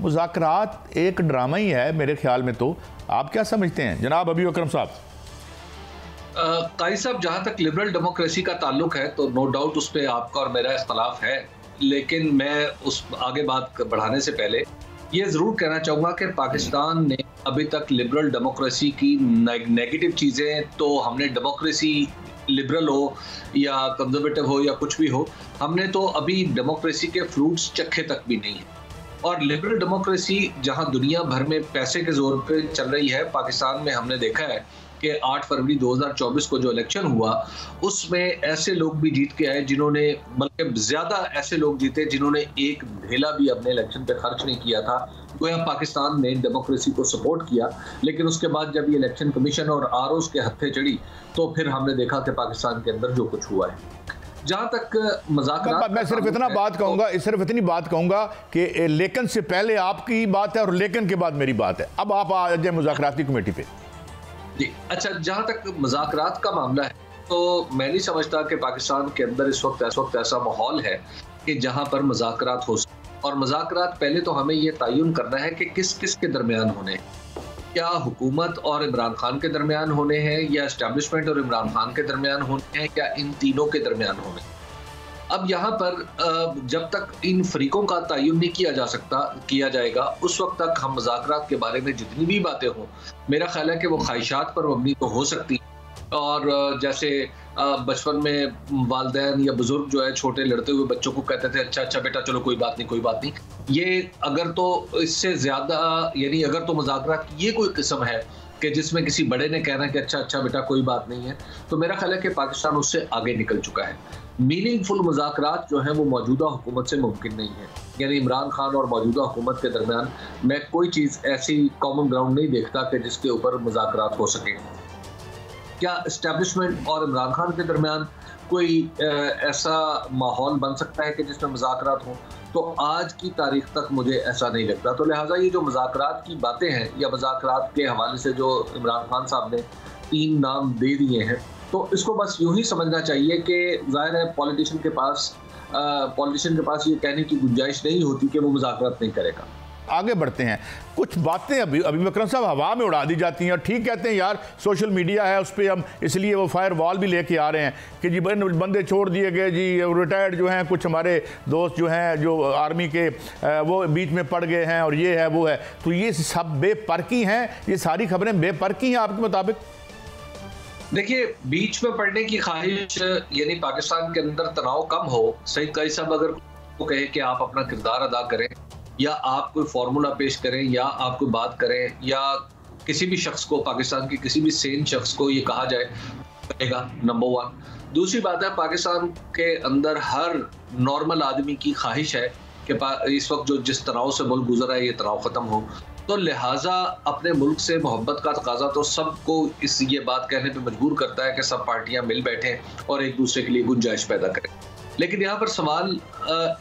मुज़ाकरात एक ड्रामा ही है मेरे ख्याल में। तो आप क्या समझते हैं जनाब अबी अकरम साहब? काई साहब, जहाँ तक लिबरल डेमोक्रेसी का ताल्लुक है तो नो डाउट उस पर आपका और मेरा इख्तलाफ है, लेकिन मैं उस आगे बात बढ़ाने से पहले ये ज़रूर कहना चाहूँगा कि पाकिस्तान ने अभी तक लिबरल डेमोक्रेसी की नेगेटिव चीज़ें, तो हमने डेमोक्रेसी लिबरल हो या कंजर्वेटिव हो या कुछ भी हो, हमने तो अभी डेमोक्रेसी के फ्रूट्स चखे तक भी नहीं है। और लिबरल डेमोक्रेसी जहां दुनिया भर में पैसे के जोर पे चल रही है, पाकिस्तान में हमने देखा है कि 8 फरवरी 2024 को जो इलेक्शन हुआ उसमें ऐसे लोग भी जीत के आए जिन्होंने, बल्कि ज्यादा ऐसे लोग जीते जिन्होंने एक ढेला भी अपने इलेक्शन पे खर्च नहीं किया था। तो यहाँ पाकिस्तान ने डेमोक्रेसी को सपोर्ट किया, लेकिन उसके बाद जब ये इलेक्शन कमीशन और आरओज़ के हत्थे चढ़ी तो फिर हमने देखा कि पाकिस्तान के अंदर जो कुछ हुआ है। जहाँ तक मजाक, मैं सिर्फ इतना बात कहूँगा, सिर्फ इतनी बात कहूँगा कि लेकिन से पहले आपकी बात है और लेकिन के बाद मेरी बात है। अब आप आ जाए मुज़ाकराती कमेटी पे। जी अच्छा, जहाँ तक मजाकरात का मामला है तो मैं नहीं समझता कि पाकिस्तान के अंदर इस वक्त ऐसा माहौल है कि जहाँ पर मजाकरात हो सके। और मजाकरात पहले तो हमें ये तयन करना है कि किस किस के दरमियान होने हैं। क्या हुकूमत और इमरान खान के दरमियान होने हैं, या एस्टैब्लिशमेंट और इमरान खान के दरमियान होने हैं, या इन तीनों के दरमियान होने हैं? अब यहाँ पर जब तक इन फरीकों का तयन नहीं किया जाएगा उस वक्त तक हम मज़ाकरात के बारे में जितनी भी बातें हों, मेरा ख्याल है कि वो ख्वाहिशात पर मबनी तो हो सकती है। और जैसे बचपन में वालिदैन या बुजुर्ग जो है छोटे लड़ते हुए बच्चों को कहते थे अच्छा बेटा चलो कोई बात नहीं, ये अगर तो इससे ज़्यादा, यानी अगर तो मज़ाकरात की ये कोई किस्म है कि जिसमें किसी बड़े ने कहना कि अच्छा बेटा कोई बात नहीं है, तो मेरा ख्याल है कि पाकिस्तान उससे आगे निकल चुका है। मीनिंगफुल मज़ाकरात जो है वो मौजूदा हुकूमत से मुमकिन नहीं है। यानी इमरान खान और मौजूदा हुकूमत के दरमियान मैं कोई चीज़ ऐसी कॉमन ग्राउंड नहीं देखता कि जिसके ऊपर मज़ाकरात हो सके। क्या इस्टेब्लिशमेंट और इमरान खान के दरमियान कोई ऐसा माहौल बन सकता है कि जिसमें मज़ाकरात हों? तो आज की तारीख तक मुझे ऐसा नहीं लगता। तो लिहाजा ये जो मज़ाकरात की बातें हैं या मज़ाकरात के हवाले से जो इमरान खान साहब ने 3 नाम दे दिए हैं, तो इसको बस यूं ही समझना चाहिए कि जाहिर है पॉलिटिशियन के पास ये कहने की गुंजाइश नहीं होती कि वो मुज़ाकरात नहीं करेगा। आगे बढ़ते हैं। कुछ बातें अभी अकरम साहब हवा में उड़ा दी जाती हैं और ठीक कहते हैं यार सोशल मीडिया है उस पर हम इसलिए वो फायर वॉल भी लेके आ रहे हैं कि जी बंदे छोड़ दिए गए जी, रिटायर्ड जो हैं कुछ हमारे दोस्त जो हैं जो आर्मी के वो बीच में पड़ गए हैं और ये है वो है। तो ये सब बेपरकी हैं, ये सारी खबरें बेपरकी हैं आपके मुताबिक? देखिए, बीच में पढ़ने की ख्वाहिश, यानी पाकिस्तान के अंदर तनाव कम हो, सईद काई साहब अगर वो कहे कि आप अपना किरदार अदा करें या आप कोई फार्मूला पेश करें या आप कोई बात करें या किसी भी शख्स को, पाकिस्तान के किसी भी सेन शख्स को ये कहा जाए करेगा, नंबर 1। दूसरी बात है, पाकिस्तान के अंदर हर नॉर्मल आदमी की ख्वाहिश है कि इस वक्त जो जिस तनाव से मुल्क गुजर रहा है ये तनाव ख़त्म हो। तो लिहाजा अपने मुल्क से मोहब्बत का तकाजा तो सबको ये बात कहने पे मजबूर करता है कि सब पार्टियां मिल बैठें और एक दूसरे के लिए गुंजाइश पैदा करें। लेकिन यहाँ पर सवाल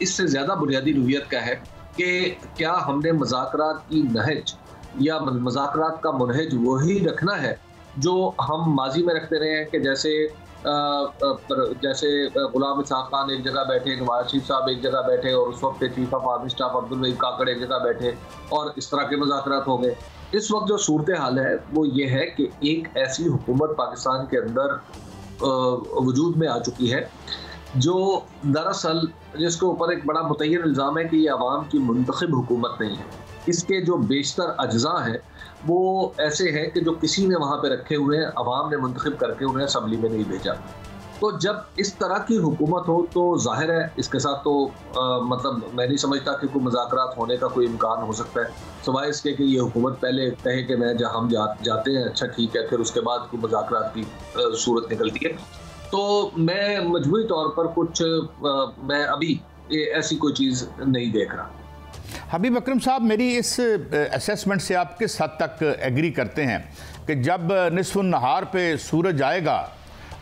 इससे ज़्यादा बुनियादी नोयत का है कि क्या हमने मज़ाकरात की नहज या मज़ाकरात का मुनहज वही रखना है जो हम माजी में रखते रहे हैं कि जैसे गुलाम इसहाक़ खान एक जगह बैठे, नवाज शरीफ साहब एक जगह बैठे और उस वक्त chief of army staff Abdul Waheed Kakar एक जगह बैठे और इस तरह के मज़ाकरात हो गए। इस वक्त जो सूरत हाल है वो ये है कि एक ऐसी हुकूमत पाकिस्तान के अंदर वजूद में आ चुकी है जो दरअसल जिसके ऊपर एक बड़ा मुतय्यन इल्ज़ाम है कि ये अवाम की मुंतखब हुकूमत नहीं है। इसके जो बेशतर अज्जा हैं वो ऐसे हैं कि जो किसी ने वहाँ पे रखे हुए हैं, अवाम ने मुंतखब करके उन्हें असम्बली में नहीं भेजा। तो जब इस तरह की हुकूमत हो तो जाहिर है इसके साथ तो मतलब मैं नहीं समझता कि कोई मज़ाकरात होने का कोई इम्कान हो सकता है, सिवाय इसके कि ये हुकूमत पहले कहे कि मैं जहाँ हम जाते हैं अच्छा ठीक है, फिर उसके बाद कोई मज़ाकरात की सूरत निकलती है। तो मैं मजबूरी तौर पर मैं अभी ऐसी कोई चीज़ नहीं देख रहा। हबीब अकरम साहब, मेरी इस असेसमेंट से आप किस हद तक एग्री करते हैं कि जब निस्फ़ुन नहार पे सूरज आएगा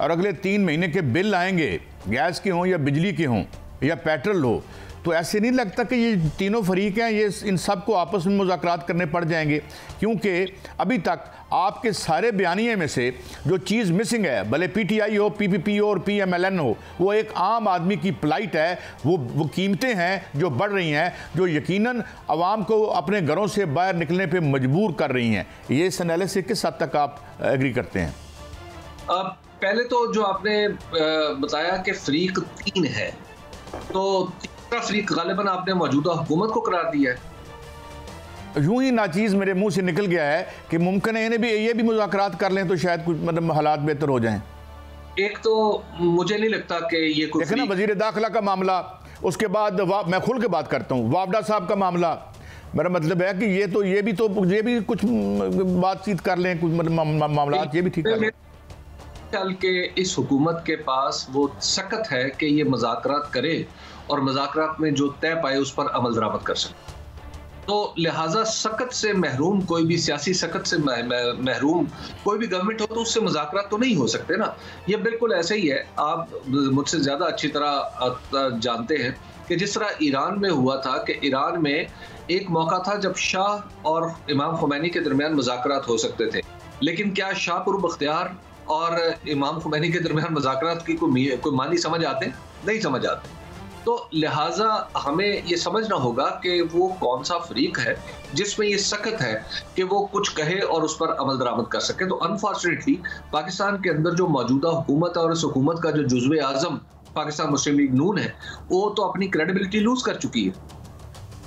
और अगले 3 महीने के बिल आएंगे, गैस के हों या बिजली के हों या पेट्रोल हो, तो ऐसे नहीं लगता कि ये तीनों फरीक हैं, ये इन सब को आपस में मुज़ाकरात करने पड़ जाएंगे? क्योंकि अभी तक आपके सारे बयानिए में से जो चीज़ मिसिंग है, भले PTI हो, PPP हो और PMLN हो, वो एक आम आदमी की प्लाइट है। वो कीमतें हैं जो बढ़ रही हैं, जो यकीनन आवाम को अपने घरों से बाहर निकलने पे मजबूर कर रही हैं। ये इस एनालिसिस से किस हद तक आप एग्री करते हैं? पहले तो जो आपने बताया कि फरीक 3 है, तो तीसरा फरीक गालिबन आपने मौजूदा हुकूमत को करार दिया है। यूं ही नाचीज़ मेरे मुंह से निकल गया है कि मुमकिन है इन्हें भी ये भी मुज़ाकरात कर लें तो शायद कुछ मतलब हालात बेहतर हो जाएं। एक तो मुझे नहीं लगता कि ये कुछ देखना वज़ीर दाखिला का मामला, उसके बाद मैं खुल के बात करता हूँ, वावडा साहब का मामला, मेरा मतलब है कि ये भी कुछ बातचीत कर लें, कुछ मतलब मामला ये भी ठीक कर लें। ख्याल के इस हुकूमत के पास वो सकत है कि ये मुज़ाकरात करे और मुज़ाकरात में जो तय पाए उस पर अमल दरामद कर सके। तो लिहाजा सकत से महरूम कोई भी सियासी सकत से महरूम कोई भी गवर्नमेंट हो तो उससे मुज़ाकरात तो नहीं हो सकते ना। ये बिल्कुल ऐसे ही है। आप मुझसे ज़्यादा अच्छी तरह जानते हैं कि जिस तरह ईरान में हुआ था कि ईरान में एक मौका था जब शाह और इमाम खुमैनी के दरमियान मुज़ाकरात हो सकते थे, लेकिन क्या शाह पुरबख्तियार और इमाम खुमैनी के दरमियान मुज़ाकरात की कोई मानी समझ आते? नहीं समझ आते। तो लिहाजा हमें ये समझना होगा कि वो कौन सा फरीक है जिसमें ये सकत है कि वो कुछ कहे और उस पर अमल दरामद कर सके। तो अनफॉर्चुनेटली पाकिस्तान के अंदर जो मौजूदा हुकूमत है और इस हुकूमत का जो जुज़्वे आज़म पाकिस्तान मुस्लिम लीग नून है, वो तो अपनी क्रेडिबिलिटी लूज कर चुकी है।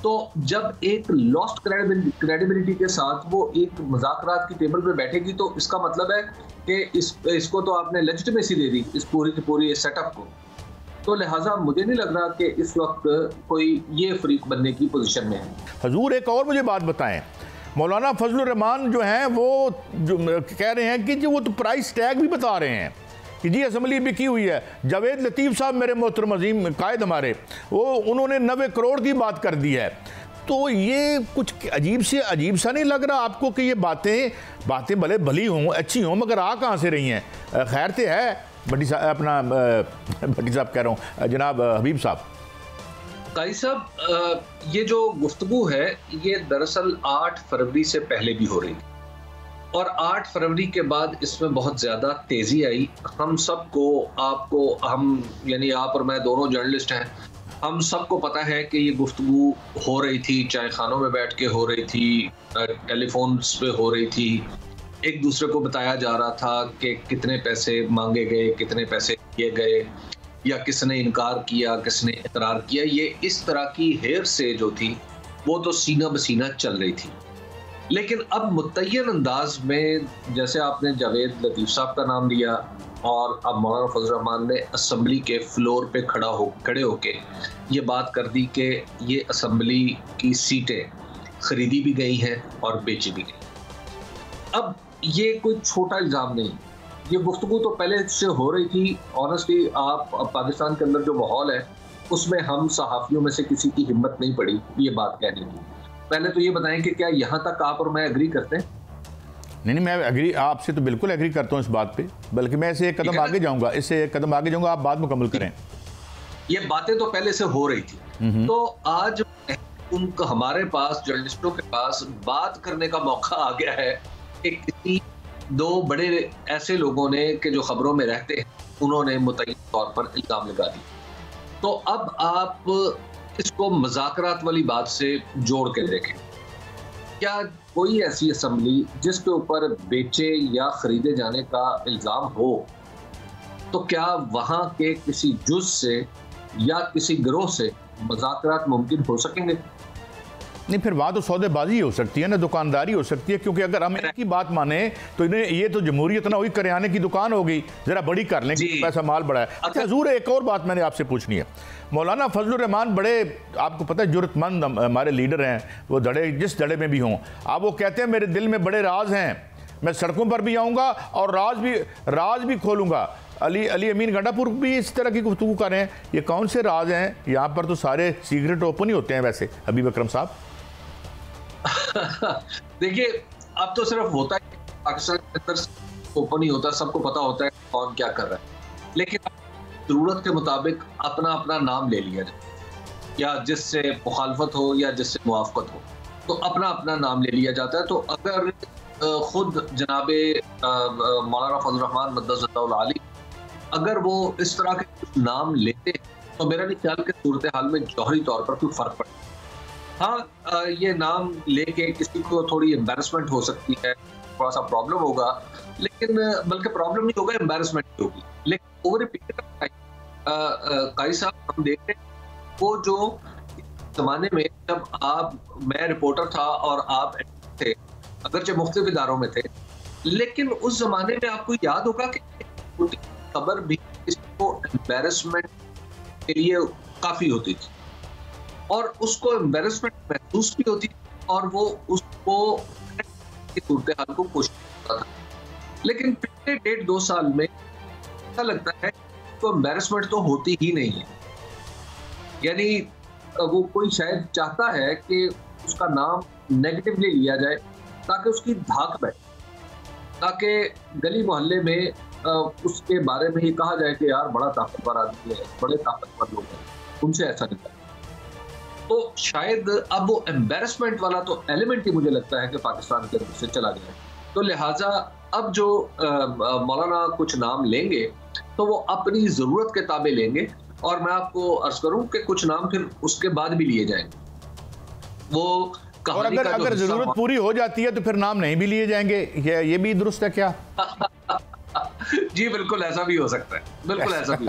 तो जब एक लॉस्ट क्रेडिबिलिटी के साथ वो एक मुज़ाकरात की टेबल पे बैठेगी तो इसका मतलब है कि इसको तो आपने लेजिटिमेसी दे दी इस पूरी की पूरी इस सेटअप को। तो लिहाजा मुझे नहीं लग रहा कि इस वक्त कोई ये फरीक बनने की पोजीशन में है। हजूर एक और मुझे बात बताएं, मौलाना फजलुर रहमान जो हैं वो जो कह रहे हैं कि जो वो तो प्राइस टैग भी बता रहे हैं कि जी असम्बली बिकी हुई है। जावेद लतीफ़ साहब मेरे मोहतरम अजीम कायद हमारे, वो उन्होंने 90 करोड़ की बात कर दी है। तो ये कुछ अजीब सा नहीं लग रहा आपको कि ये बातें भले भली हों, अच्छी हों, मगर आ कहाँ से रही हैं? खैर तो है भट्टी साहब कह रहा हूँ, जनाब हबीब साहब। काई साहब, ये जो गुफ्तगू है ये दरअसल 8 फरवरी से पहले भी हो रही थी और 8 फरवरी के बाद इसमें बहुत ज़्यादा तेज़ी आई। हम सबको, आपको, हम यानी आप और मैं दोनों जर्नलिस्ट हैं, हम सबको पता है कि ये गुफ्तगू हो रही थी, चाय खानों में बैठ के हो रही थी, टेलीफोन्स पे हो रही थी। एक दूसरे को बताया जा रहा था कि कितने पैसे मांगे गए, कितने पैसे दिए गए, या किसने इनकार किया, किसने इकरार किया। ये इस तरह की हेर से जो थी वो तो सीना बसीना चल रही थी। लेकिन अब मुतय्यन अंदाज में, जैसे आपने जावेद लतीफ़ साहब का नाम लिया और अब मौलाना फजल रहमान ने असम्बली के फ्लोर पे खड़े होके ये बात कर दी कि ये असम्बली की सीटें खरीदी भी गई हैं और बेची भी गई। अब ये कोई छोटा इल्ज़ाम नहीं, ये गुफ्तगू तो पहले से हो रही थी। ऑनेस्टली आप पाकिस्तान के अंदर जो माहौल है उसमें हम सहाफ़ियों में से किसी की हिम्मत नहीं पड़ी ये बात कहने की। पहले तो ये बताएं कि क्या यहाँ तक आप और मैं एग्री करते हैं? नहीं, मैं एग्री, आपसे तो बिल्कुल एग्री करता हूँ इस बात पे, बल्कि मैं इससे एक कदम आगे जाऊँगा, आप बात मुकम्मल करें। ये बातें तो पहले से हो रही थी, तो आज हमारे पास जर्नलिस्टों के पास बात करने का मौका आ गया है कि किसी 2 बड़े ऐसे लोगों ने कि जो खबरों में रहते हैं, उन्होंने मुतय्यन तौर पर इल्ज़ाम लगा दिया। तो अब आप इसको मुज़ाकरात वाली बात से जोड़ के देखें। क्या कोई ऐसी असम्बली जिसके ऊपर बेचे या खरीदे जाने का इल्ज़ाम हो, तो क्या वहाँ के किसी जुज़ से या किसी गिरोह से मुज़ाकरात मुमकिन हो सकेंगे? नहीं, फिर वहाँ तो सौदेबाजी हो सकती है ना, दुकानदारी हो सकती है। क्योंकि अगर हम इनकी बात माने तो इन्हें ये तो जमहूरियत ना हुई, करियाने की दुकान हो गई, जरा बड़ी कर लें, पैसा माल बड़ा है। अच्छा हजूर, एक और बात मैंने आपसे पूछनी है। मौलाना फजलुर रहमान बड़े, आपको पता है, जुर्रतमंद हमारे लीडर हैं, वो जिस धड़े में भी हों, आप वो कहते हैं मेरे दिल में बड़े राज हैं, मैं सड़कों पर भी आऊँगा और राज भी खोलूँगा। अली अमीन गंडापुर भी इस तरह की गुफ्तगू कर रहे हैं। ये कौन से राज हैं? यहाँ पर तो सारे सीक्रेट ओपन ही होते हैं वैसे, हबीब अकरम साहब। देखिए, अब तो सिर्फ होता है पाकिस्तान के अंदर ओपन ही होता है, सबको पता होता है कौन क्या कर रहा है, लेकिन जरूरत के मुताबिक अपना अपना नाम ले लिया जाए। या जिससे मुखालफत हो या जिससे मुआफ़क़त हो, तो अपना अपना नाम ले लिया जाता है। तो अगर खुद जनाबे मौलाना फजल रहमान मद्दसल्लाहु अलैहि अगर वो इस तरह के कुछ नाम लेते हैं तो मेरा नहीं ख्याल कि सूरत हाल में जौहरी तौर पर कोई फ़र्क पड़े। हाँ, ये नाम लेके किसी को थोड़ी एम्बैरसमेंट हो सकती है, थोड़ा सा प्रॉब्लम होगा, लेकिन बल्कि प्रॉब्लम नहीं होगा, एम्बैरसमेंट होगी। लेकिन over a period of time काई साहब हम देख रहे हैं वो जो ज़माने में जब मैं रिपोर्टर था और आप थे, अगरचे मुख्तलिफ इदारों में थे, लेकिन उस ज़माने में आपको याद होगा कि खबर भी इसको एम्बैरसमेंट के लिए काफ़ी होती थी और उसको एम्बैरसमेंट महसूस भी होती थी और वो उसको सूरत हाल को कोशिश करता था। लेकिन पिछले 1.5-2 साल में ऐसा लगता है तो एम्बैरसमेंट तो होती ही नहीं है। यानी वो कोई शायद चाहता है कि उसका नाम नेगेटिवली लिया जाए ताकि उसकी धाक बैठे, ताकि गली मोहल्ले में उसके बारे में ही कहा जाए कि यार बड़ा ताकतवर आदमी है, बड़े ताकतवर लोग हैं, उनसे ऐसा नहीं करना। तो शायद अब वो एम्बैरसमेंट वाला तो एलिमेंट ही मुझे लगता है कि पाकिस्तान के अंदर से चला गया है। तो लिहाजा अब जो मौलाना कुछ नाम लेंगे तो वो अपनी ज़रूरत के ताबे लेंगे और मैं आपको अर्ज करूं कि कुछ नाम फिर उसके बाद भी लिए जाएंगे। वो और अगर ज़रूरत पूरी हो जाती है तो फिर नाम नहीं भी लिए जाएंगे, ये भी दुरुस्त है क्या? जी बिल्कुल ऐसा भी हो सकता है, बिल्कुल ऐसा भी